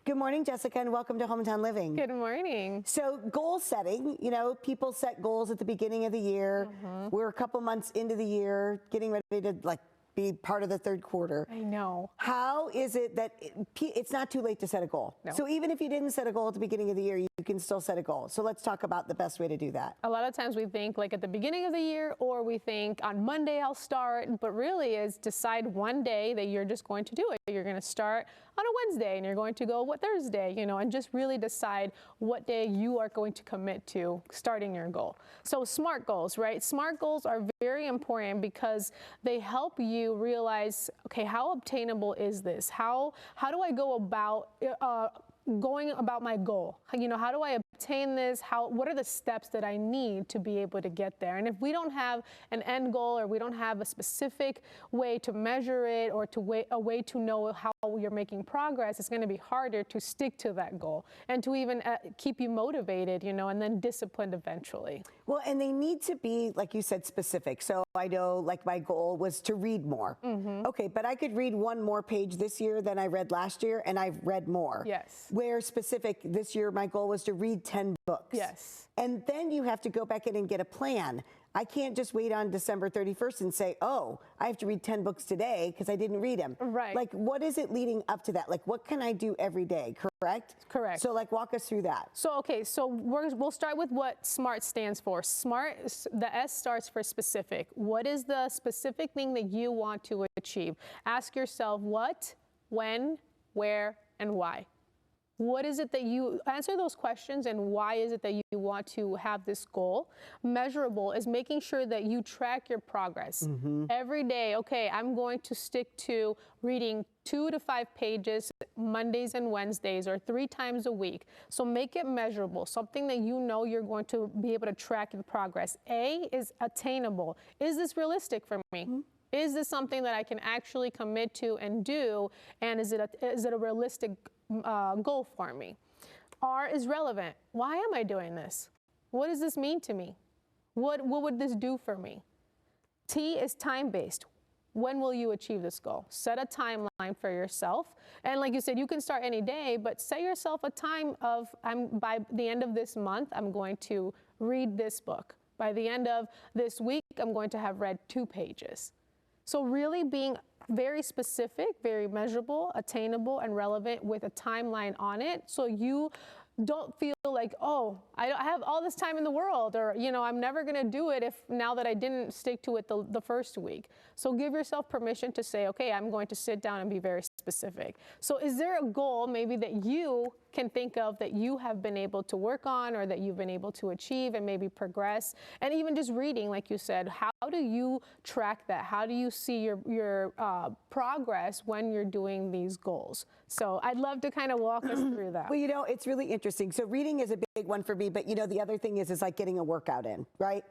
Good morning, Jessica, and welcome to Hometown Living. Good morning. So goal setting, you know, people set goals at the beginning of the year. We're a couple months into the year, getting ready to be part of the third quarter. I know. How is it that it's not too late to set a goal? No. So even if you didn't set a goal at the beginning of the year, you can still set a goal. So let's talk about the best way to do that. A lot of times we think like at the beginning of the year, or we think on Monday I'll start, but really is decide one day that you're just going to do it. You're going to start on a Wednesday and you're going to go what Thursday, you know, and just really decide what day you are going to commit to starting your goal. So SMART goals, right? SMART goals are very important because they help you realize, okay, how obtainable is this? How do I go about going about my goal? You know, how do I obtain this? What are the steps that I need to be able to get there? And if we don't have an end goal, or we don't have a specific way to measure it, or a way to know how you're making progress, it's going to be harder to stick to that goal and to even keep you motivated, you know, and then disciplined eventually. Well, and they need to be, like you said, specific. So I know, like, my goal was to read more. Okay, but I could read one more page this year than I read last year, and I've read more. Yes. Where specific, this year my goal was to read 10 books. Yes. And then you have to go back in and get a plan. I can't just wait on December 31st and say, oh, I have to read 10 books today because I didn't read them. Right. Like, what is it leading up to that? Like, what can I do every day, correct? Correct. So, like, walk us through that. So, okay, so we'll start with what SMART stands for. SMART, the S starts for specific. What is the specific thing that you want to achieve? Ask yourself what, when, where, and why. What is it that you answer those questions, and why is it that you want to have this goal? Measurable is making sure that you track your progress every day. Okay, I'm going to stick to reading 2 to 5 pages Mondays and Wednesdays, or 3 times a week. So make it measurable, something that you know you're going to be able to track your progress. A is attainable. Is this realistic for me? Is this something that I can actually commit to and do? And is it a realistic goal for me? R is relevant. Why am I doing this? What does this mean to me? What would this do for me? T is time-based. When will you achieve this goal? Set a timeline for yourself. And like you said, you can start any day, but set yourself a time of, by the end of this month, I'm going to read this book. By the end of this week, I'm going to have read 2 pages. So really being very specific, very measurable, attainable, and relevant with a timeline on it, so you don't feel like, oh, I have all this time in the world, or, you know, I'm never going to do it now that I didn't stick to it the first week. So give yourself permission to say, okay, I'm going to sit down and be very specific. So is there a goal maybe that you can think of that you have been able to work on, or that you've been able to achieve and maybe progress? And even just reading, like you said, how do you track that? How do you see your progress when you're doing these goals? So I'd love to kind of walk us through that. Well, you know, it's really interesting. So reading is a big one for me, but, you know, the other thing is like getting a workout in, right?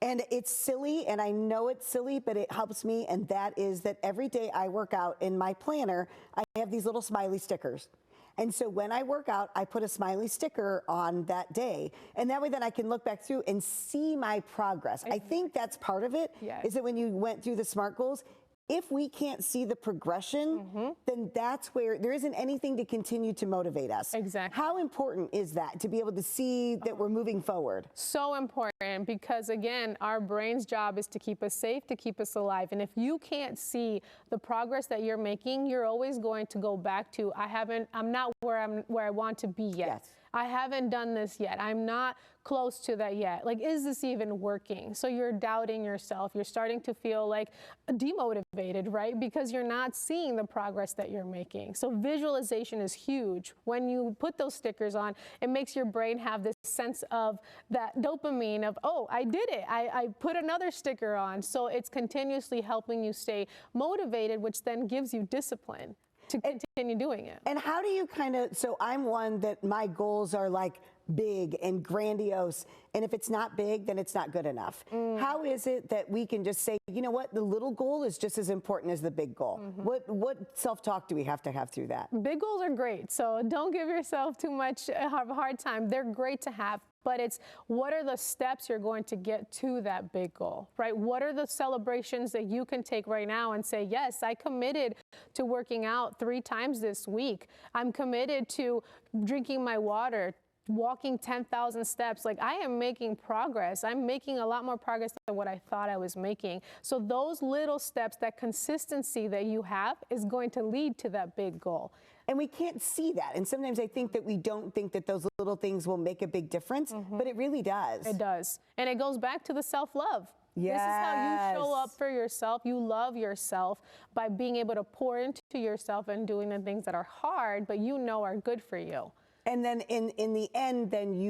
And it's silly, and I know it's silly, but it helps me, and that is that every day I work out, in my planner, I have these little smiley stickers. And so when I work out, I put a smiley sticker on that day. And that way then I can look back through and see my progress. I think that's part of it, is that when you went through the SMART goals, if we can't see the progression, then that's where there isn't anything to continue to motivate us. Exactly. How important is that, to be able to see that we're moving forward? So important, because again, our brain's job is to keep us safe, to keep us alive. And if you can't see the progress that you're making, you're always going to go back to, I'm not where I want to be yet. Yes. I haven't done this yet. I'm not close to that yet. Like, is this even working? So you're doubting yourself. You're starting to feel like demotivated, right? Because you're not seeing the progress that you're making. So visualization is huge. When you put those stickers on, it makes your brain have this sense of that dopamine of, oh, I did it. I put another sticker on. So it's continuously helping you stay motivated, which then gives you discipline to continue doing it. And how do you so I'm one that my goals are like big and grandiose, and if it's not big, then it's not good enough. How is it that we can just say, you know what, the little goal is just as important as the big goal? What self-talk do we have to have through that? Big goals are great, so don't give yourself too much of a hard time. They're great to have, but it's what are the steps you're going to get to that big goal, right? What are the celebrations that you can take right now and say, yes, I committed to working out 3 times this week. I'm committed to drinking my water, walking 10,000 steps. Like, I am making progress. I'm making a lot more progress than what I thought I was making. So those little steps, that consistency that you have is going to lead to that big goal. And we can't see that. And sometimes I think that we don't think that those little things will make a big difference, but it really does. It does. And it goes back to the self-love. Yes. This is how you show up for yourself. You love yourself by being able to pour into yourself and doing the things that are hard, but you know are good for you. And then in the end, then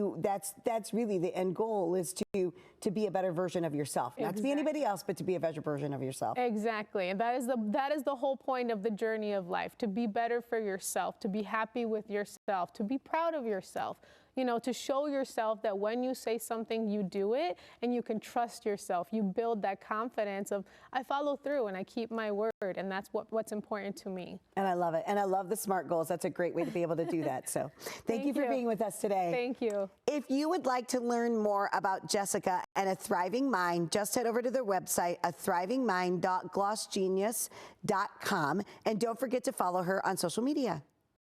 that's really the end goal, is to be a better version of yourself. Not to be anybody else, but to be a better version of yourself. Exactly. And that is the whole point of the journey of life, to be better for yourself, to be happy with yourself, to be proud of yourself. You know, to show yourself that when you say something, you do it, and you can trust yourself. You build that confidence of, I follow through and I keep my word, and that's what's important to me. And I love it. And I love the SMART goals. That's a great way to be able to do that. So thank you for being with us today. Thank you. If you would like to learn more about Jessica and A Thriving Mind, just head over to their website, athrivingmind.glossgenius.com, and don't forget to follow her on social media.